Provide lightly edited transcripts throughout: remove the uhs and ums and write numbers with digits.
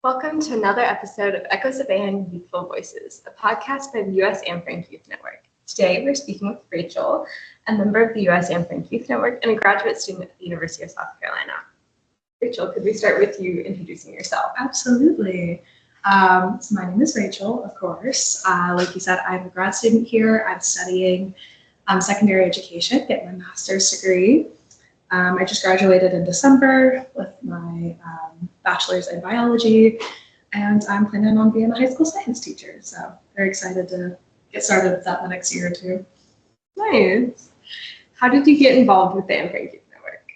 Welcome to another episode of Echoes of AN Youthful Voices, a podcast by the U.S. Anne Frank Youth Network. Today, we're speaking with Rachel, a member of the U.S. Anne Frank Youth Network and a graduate student at the University of South Carolina. Rachel, could we start with you introducing yourself? Absolutely. So my name is Rachel, of course. Like you said, I'm a grad student here. I'm studying secondary education, getting my master's degree. I just graduated in December with my bachelor's in biology, and I'm planning on being a high school science teacher. So very excited to get started with that the next year or two. Nice. How did you get involved with the Anne Frank Youth Network?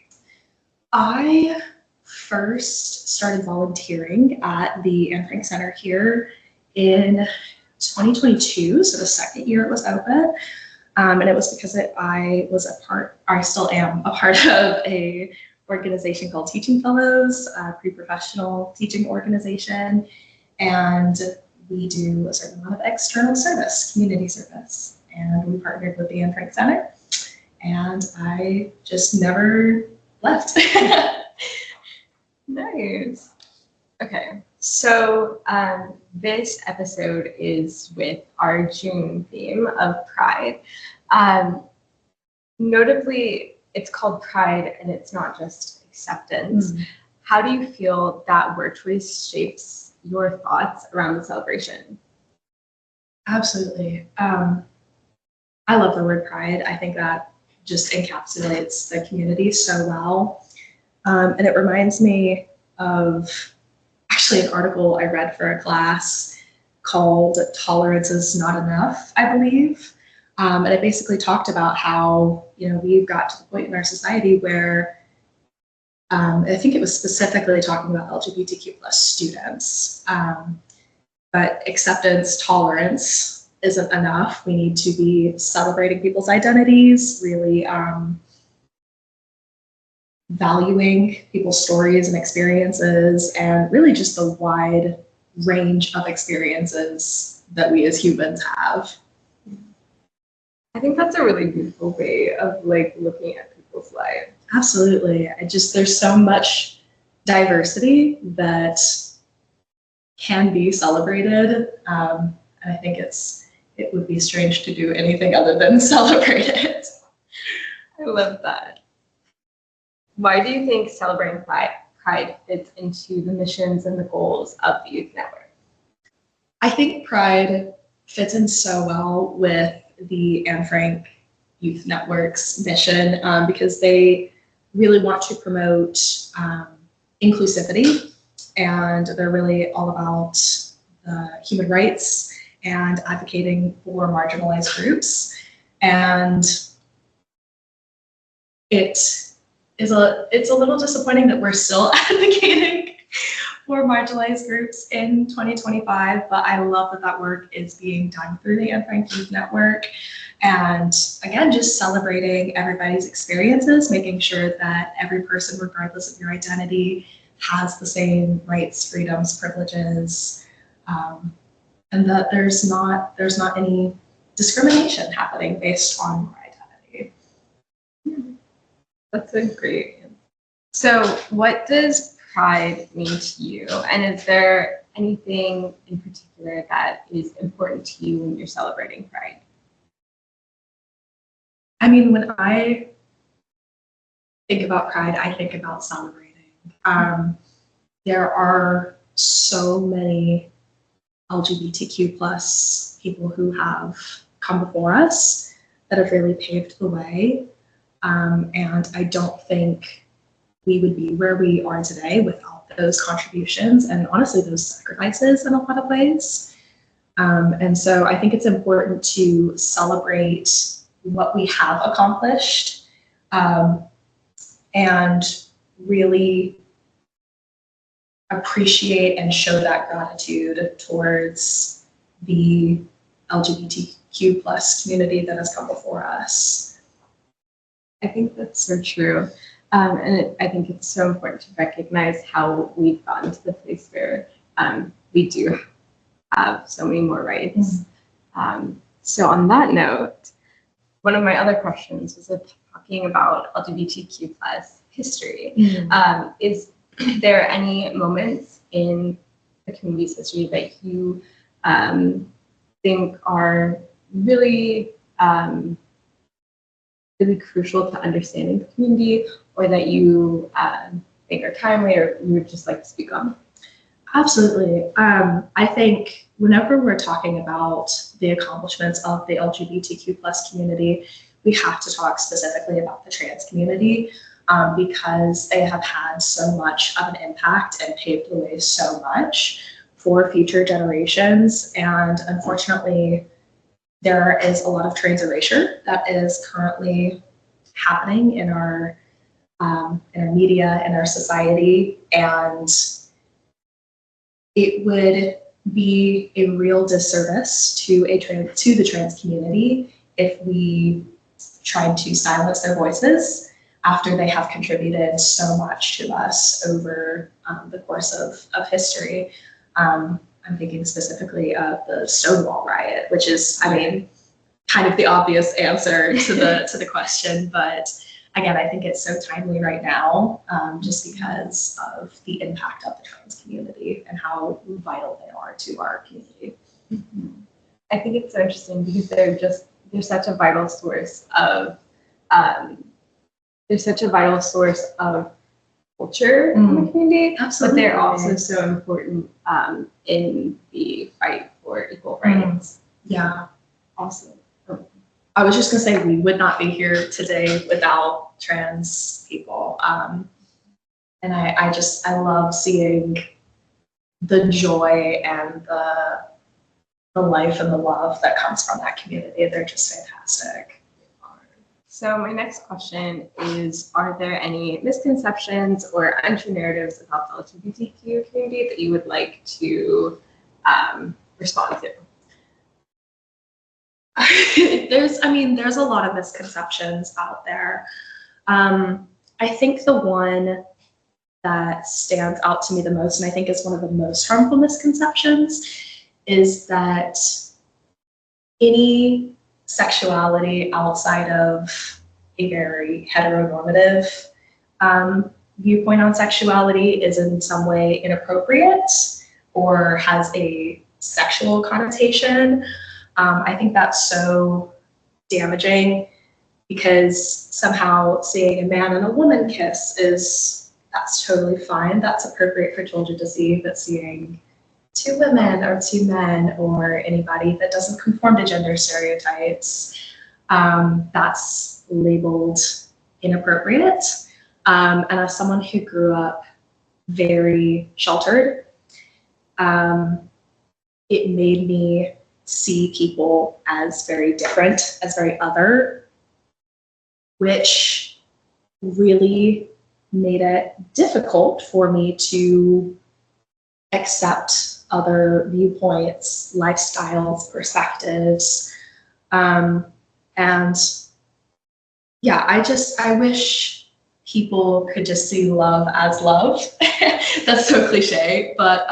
I first started volunteering at the Anne Frank Center here in 2022, so the second year it was open. And it was because I still am a part of a organization called Teaching Fellows, a pre-professional teaching organization. And we do a certain amount of external service, community service. And we partnered with the Anne Frank Center. And I just never left. Nice. Okay, so this episode is with our June theme of Pride. Notably, it's called Pride and it's not just acceptance. How do you feel that word choice shapes your thoughts around the celebration? Absolutely. I love the word Pride. I think that just encapsulates the community so well. And it reminds me of actually an article I read for a class called Tolerance is Not Enough, I believe. And it basically talked about how, we've got to the point in our society where I think it was specifically talking about LGBTQ plus students. But acceptance, tolerance isn't enough. We need to be celebrating people's identities, really valuing people's stories and experiences, and really just the wide range of experiences that we as humans have. I think that's a really beautiful way of looking at people's lives. Absolutely. There's so much diversity that can be celebrated. And I think it would be strange to do anything other than celebrate it. I love that. Why do you think celebrating Pride fits into the missions and the goals of the Youth Network? I think Pride fits in so well with the Anne Frank Youth Network's mission because they really want to promote inclusivity, and they're really all about human rights and advocating for marginalized groups. And it's a little disappointing that we're still advocating for marginalized groups in 2025, but I love that work is being done through the Anne Frank Youth Network. And again, just celebrating everybody's experiences, making sure that every person, regardless of your identity, has the same rights, freedoms, privileges, and that there's not any discrimination happening based on your identity. That's a great answer. So what does Pride mean to you? And is there anything in particular that is important to you when you're celebrating Pride? I mean, when I think about Pride, I think about celebrating. There are so many LGBTQ plus people who have come before us that have really paved the way. And I don't think we would be where we are today without those contributions and honestly those sacrifices in a lot of ways. And so I think it's important to celebrate what we have accomplished and really appreciate and show that gratitude towards the LGBTQ plus community that has come before us. I think that's so true. I think it's so important to recognize how we've gotten to the place where we do have so many more rights. So on that note, one of my other questions was talking about LGBTQ plus history. Is there any moments in the community's history that you think are really really crucial to understanding the community, or that you think are timely, or you would just like to speak on? Absolutely. I think whenever we're talking about the accomplishments of the LGBTQ plus community, we have to talk specifically about the trans community, because they have had so much of an impact and paved the way so much for future generations. And unfortunately, there is a lot of trans erasure that is currently happening in our media, in our society, and it would be a real disservice to the trans community if we tried to silence their voices after they have contributed so much to us over the course of history. I'm thinking specifically of the Stonewall riot, which is, I mean, kind of the obvious answer to the question, but again, I think it's so timely right now, just because of the impact of the trans community and how vital they are to our community. Mm-hmm. I think it's so interesting because they're such a vital source of culture in the community. Absolutely. But they're also so important in the fight for equal rights. Yeah. Awesome. I was just gonna say we would not be here today without trans people. And I love seeing the joy and the life and the love that comes from that community. They're just fantastic. So my next question is, are there any misconceptions or untrue narratives about the LGBTQ community that you would like to respond to? There's a lot of misconceptions out there. I think the one that stands out to me the most, and I think is one of the most harmful misconceptions, is that any sexuality outside of a very heteronormative viewpoint on sexuality is in some way inappropriate or has a sexual connotation. I think that's so damaging, because somehow seeing a man and a woman kiss that's totally fine. That's appropriate for children to see, but seeing two women or two men or anybody that doesn't conform to gender stereotypes, that's labeled inappropriate. And as someone who grew up very sheltered, it made me see people as very different, as very other, which really made it difficult for me to accept other viewpoints, lifestyles, perspectives. And yeah, I wish people could just see love as love. That's so cliche, but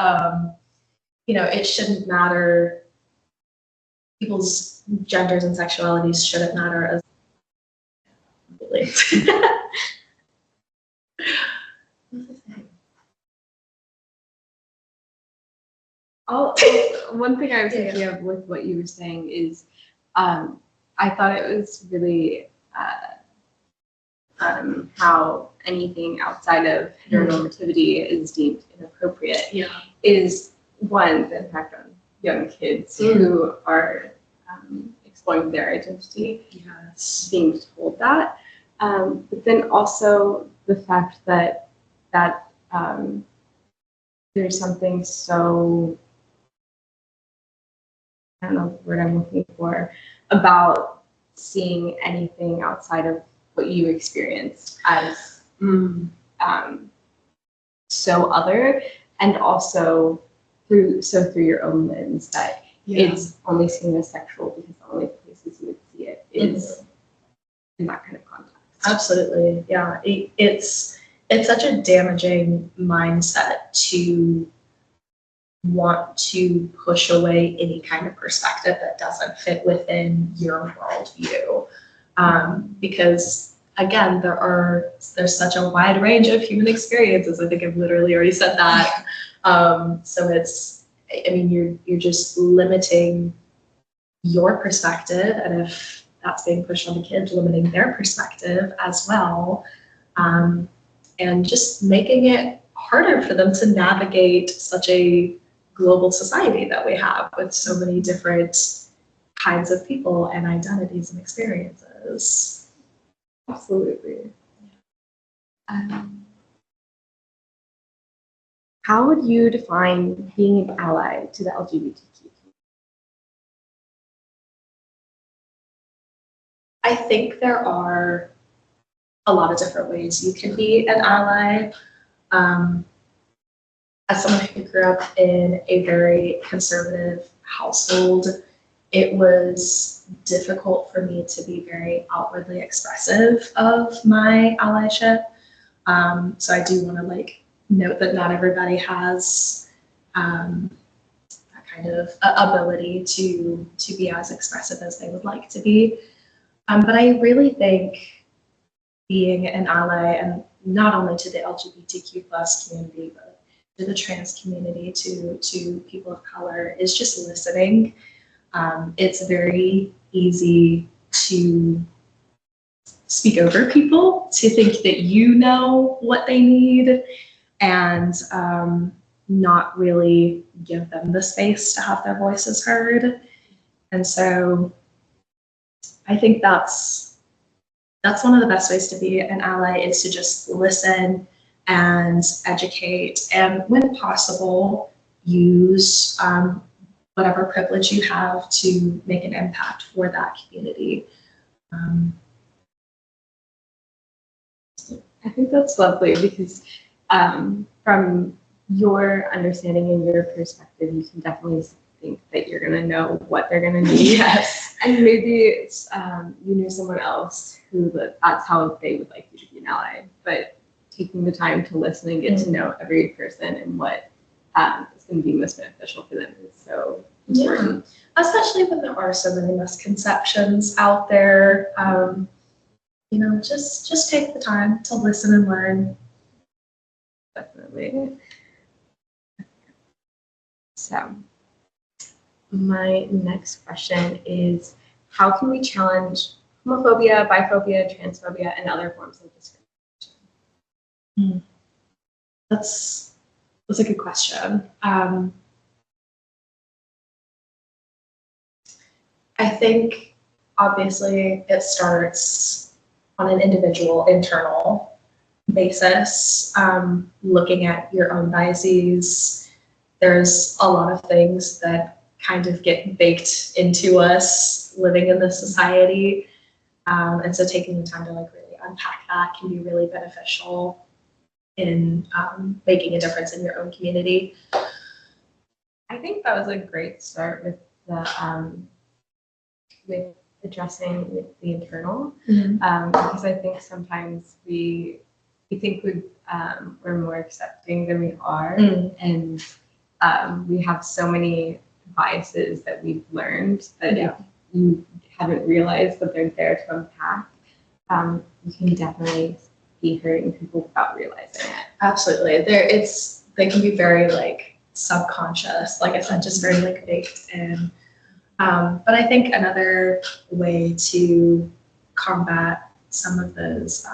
it shouldn't matter. People's genders and sexualities shouldn't matter as One thing I was thinking of with what you were saying is, I thought it was really how anything outside of heteronormativity is deemed inappropriate. Yeah. Is one, the impact on young kids who are exploring their identity, being told that, but then also the fact that there's something so, I don't know the word I'm looking for, about seeing anything outside of what you experience as so other, and also through your own lens, that it's only seen as sexual because the only places you would see it is in that kind of context. Absolutely, yeah. It's such a damaging mindset to want to push away any kind of perspective that doesn't fit within your worldview, because again, there's such a wide range of human experiences. I think I've literally already said that. So it's, I mean, you're just limiting your perspective, and if that's being pushed on the kids, limiting their perspective as well, and just making it harder for them to navigate such a global society that we have with so many different kinds of people and identities and experiences. Absolutely. How would you define being an ally to the LGBTQ community? I think there are a lot of different ways you can be an ally. As someone who grew up in a very conservative household, it was difficult for me to be very outwardly expressive of my allyship. So I do want to note that not everybody has that kind of ability to be as expressive as they would like to be. But I really think being an ally, and not only to the LGBTQ plus community, but to the trans community, to people of color, is just listening. It's very easy to speak over people, to think that you know what they need, and not really give them the space to have their voices heard. And so I think that's one of the best ways to be an ally, is to just listen and educate, and when possible, use whatever privilege you have to make an impact for that community. I think that's lovely, because from your understanding and your perspective, you can definitely think that you're going to know what they're going to need. Yes. And maybe it's you knew someone else who that's how they would like you to be an ally. But taking the time to listen and get to know every person and what is going to be most beneficial for them is so important. Yeah. Especially when there are so many misconceptions out there. Just take the time to listen and learn. Definitely. So my next question is, how can we challenge homophobia, biphobia, transphobia, and other forms of discrimination? That's a good question. I think obviously it starts on an individual internal basis, looking at your own biases. There's a lot of things that kind of get baked into us living in this society. And so taking the time to really unpack that can be really beneficial in making a difference in your own community. I think that was a great start with the with addressing the internal, because I think sometimes we think we're more accepting than we are, and we have so many biases that we've learned that if you haven't realized that they're there to unpack, you can definitely be hurting people without realizing it. Absolutely. They can be very subconscious, like I said, just very baked in. But I think another way to combat some of those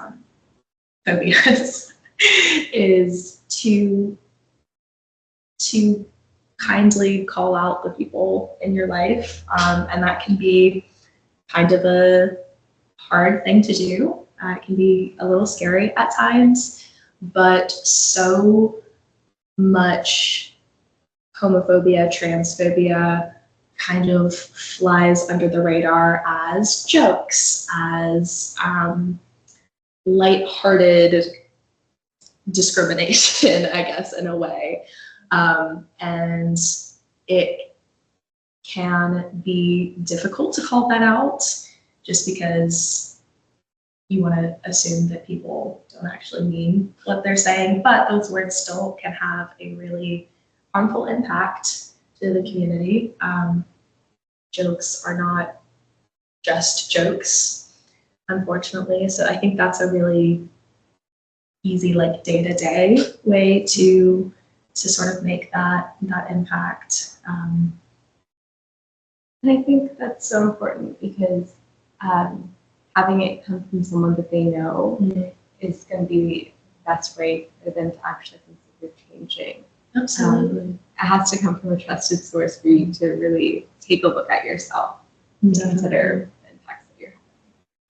phobias is to kindly call out the people in your life, and that can be kind of a hard thing to do. It can be a little scary at times, but so much homophobia, transphobia kind of flies under the radar as jokes, as lighthearted discrimination, I guess, in a way. And it can be difficult to call that out, just because you want to assume that people don't actually mean what they're saying, but those words still can have a really harmful impact to the community. Jokes are not just jokes, unfortunately. So I think that's a really easy, day-to-day way to to sort of make that impact. And I think that's so important because having it come from someone that they know is going to be the best way for them to actually consider changing. Absolutely. It has to come from a trusted source for you to really take a look at yourself and consider the impacts that you're having.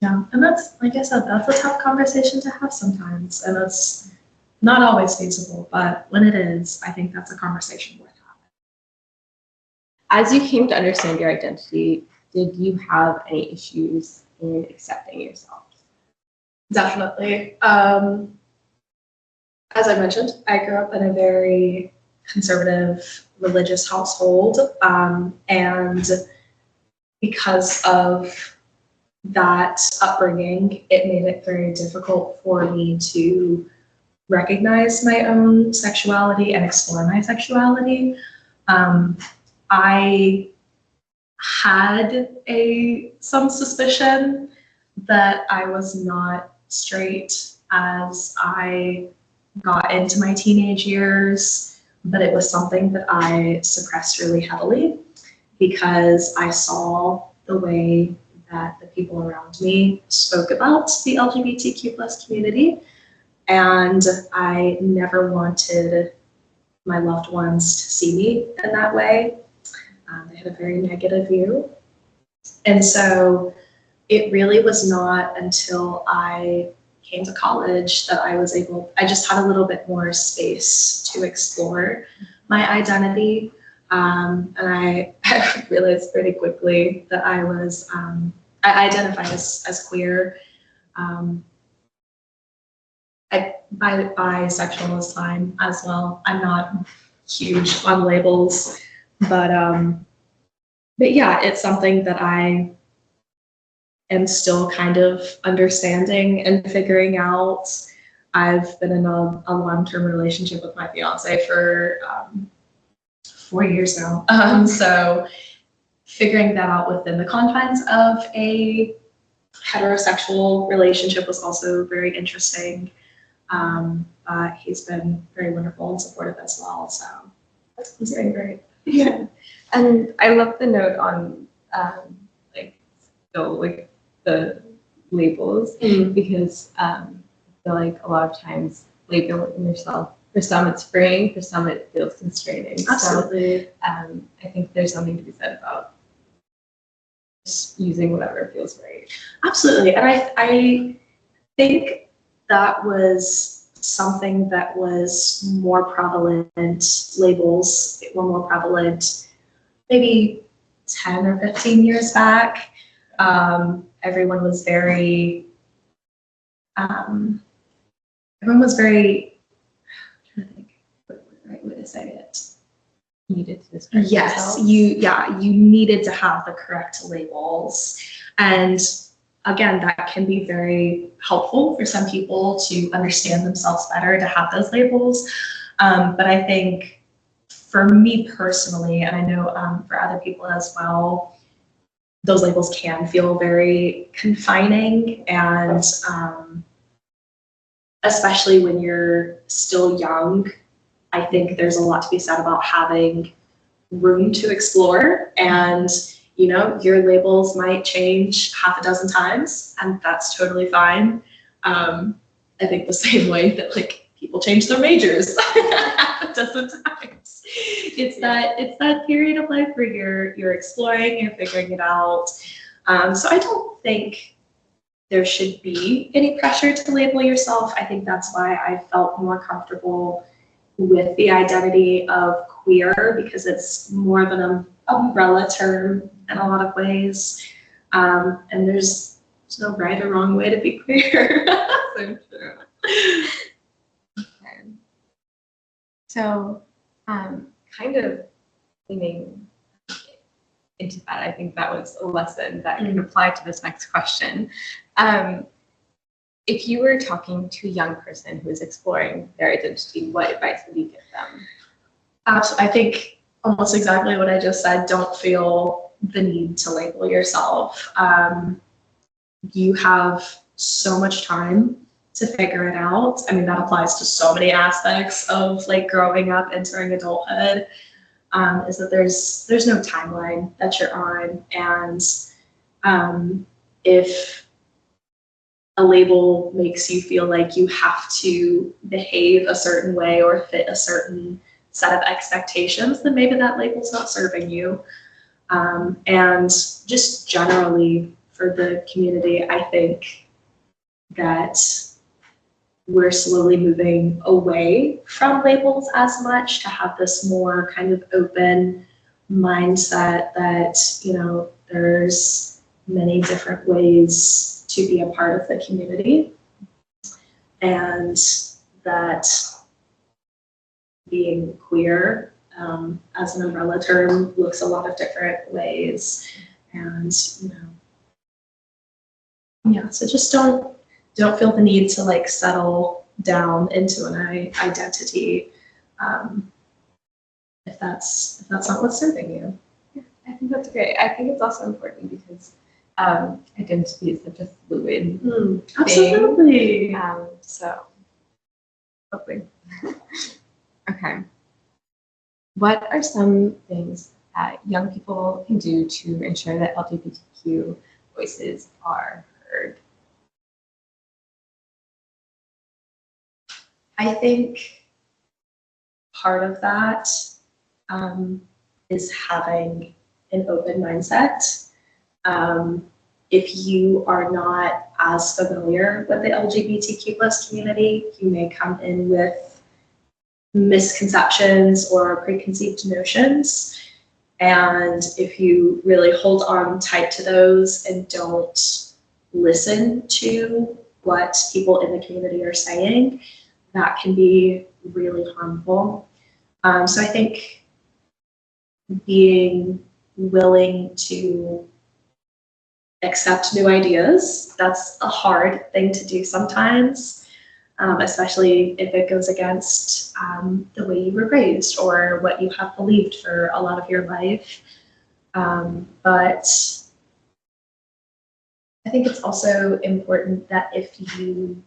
Yeah, and that's, like I said, that's a tough conversation to have sometimes, and it's not always feasible, but when it is, I think that's a conversation worth having. As you came to understand your identity, did you have any issues in accepting yourself? Definitely. As I mentioned, I grew up in a very conservative religious household, and because of that upbringing, it made it very difficult for me to recognize my own sexuality and explore my sexuality. I had some suspicion that I was not straight as I got into my teenage years, but it was something that I suppressed really heavily because I saw the way that the people around me spoke about the LGBTQ plus community, and I never wanted my loved ones to see me in that way. They had a very negative view. And so it really was not until I came to college that I just had a little bit more space to explore my identity. And I realized pretty quickly that I identify as queer. Bisexual is fine as well. I'm not huge on labels, but yeah, it's something that I am still kind of understanding and figuring out. I've been in a long-term relationship with my fiance for 4 years now. So figuring that out within the confines of a heterosexual relationship was also very interesting. He's been very wonderful and supportive as well. So he's been great. Yeah, and I love the note on the labels because I feel like a lot of times labeling yourself, for some it's freeing, for some it feels constraining. Absolutely. So I think there's something to be said about just using whatever feels right. Absolutely, and I think that was something that was more prevalent. Labels were more prevalent maybe 10 or 15 years back. Everyone was very, I'm trying to think what the right way to say it. Needed to describe Yes, yourself. you needed to have the correct labels. And again, that can be very helpful for some people to understand themselves better, to have those labels. But I think for me personally, and I know for other people as well, those labels can feel very confining, and especially when you're still young, I think there's a lot to be said about having room to explore, and your labels might change half a dozen times, and that's totally fine. I think the same way that people change their majors half a dozen times. It's that period of life where you're exploring, you're figuring it out. So I don't think there should be any pressure to label yourself. I think that's why I felt more comfortable with the identity of queer, because it's more of an umbrella term in a lot of ways. And there's no right or wrong way to be queer. So true. Okay. So, kind of leaning into that, I think that was a lesson that can apply to this next question. If you were talking to a young person who is exploring their identity, what advice would you give them? I think almost exactly what I just said. Don't feel the need to label yourself. You have so much time to figure it out. I mean, that applies to so many aspects of like growing up, entering adulthood, is that there's no timeline that you're on. And if a label makes you feel like you have to behave a certain way or fit a certain set of expectations, then maybe that label's not serving you. And just generally for the community, I think that we're slowly moving away from labels as much to have this more kind of open mindset that, you know, there's many different ways to be a part of the community, and that being queer as an umbrella term looks a lot of different ways. And, you know, yeah, so just don't feel the need to like settle down into an identity if that's not what's serving you. Yeah, I think that's great. I think it's also important because identity is such a fluid thing. Absolutely. So hopefully. Okay. What are some things that young people can do to ensure that LGBTQ voices are heard? I think part of that is having an open mindset. If you are not as familiar with the LGBTQ plus community, you may come in with misconceptions or preconceived notions. And if you really hold on tight to those and don't listen to what people in the community are saying, that can be really harmful. So I think being willing to accept new ideas, that's a hard thing to do sometimes, especially if it goes against the way you were raised or what you have believed for a lot of your life. But I think it's also important that if you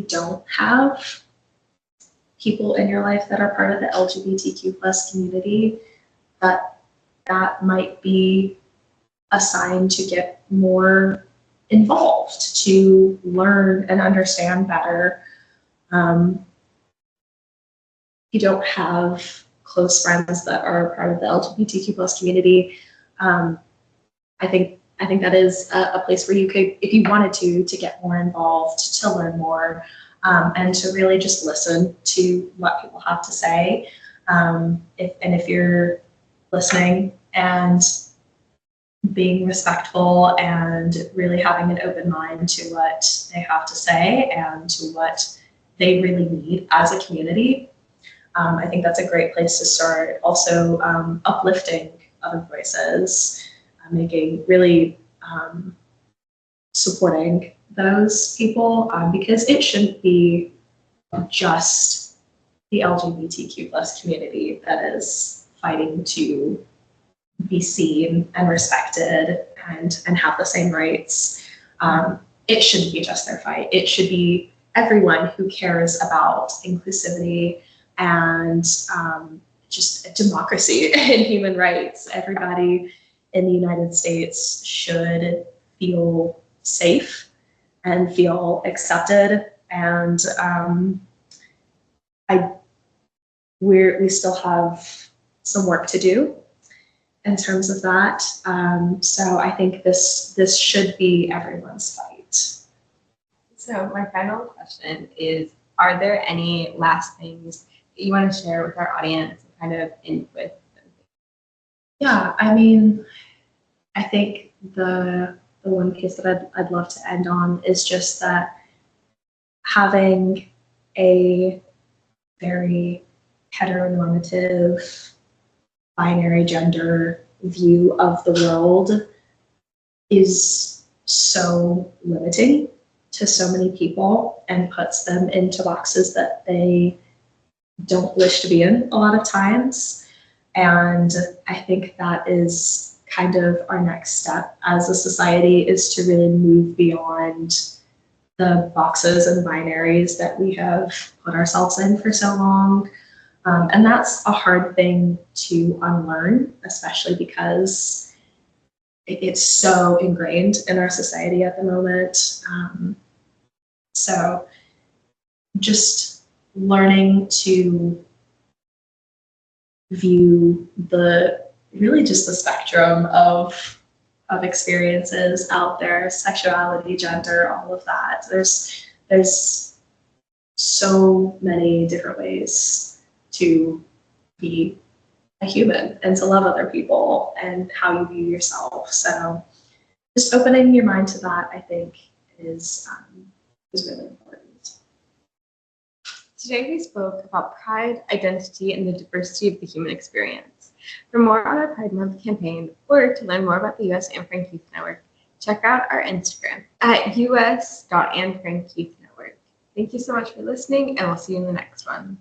don't have people in your life that are part of the LGBTQ plus community, that might be a sign to get more involved, to learn and understand better. If you don't have close friends that are part of the LGBTQ plus community, I think that is a place where you could, if you wanted to get more involved, to learn more, and to really just listen to what people have to say. If you're listening and being respectful and really having an open mind to what they have to say and to what they really need as a community, I think that's a great place to start. Also, uplifting other voices, making really supporting those people, because it shouldn't be just the LGBTQ plus community that is fighting to be seen and respected and have the same rights. It shouldn't be just their fight. It should be everyone who cares about inclusivity and just democracy and human rights. Everybody in the United States should feel safe and feel accepted. And we still have some work to do in terms of that. So I think this should be everyone's fight. So my final question is, are there any last things that you want to share with our audience and kind of end with? Yeah, I mean, I think the one piece that I'd love to end on is just that having a very heteronormative binary gender view of the world is so limiting to so many people and puts them into boxes that they don't wish to be in a lot of times. And I think that is kind of our next step as a society, is to really move beyond the boxes and binaries that we have put ourselves in for so long. And that's a hard thing to unlearn, especially because it's so ingrained in our society at the moment. So just learning to view just the spectrum of experiences out there, sexuality, gender, all of that. There's so many different ways to be a human and to love other people and how you view yourself. So just opening your mind to that, I think, is really important. Today we spoke about pride, identity, and the diversity of the human experience. For more on our Pride Month campaign, or to learn more about the US Anne Frank Youth Network, check out our Instagram at us.annefrankyouth network. Thank you so much for listening, and we'll see you in the next one.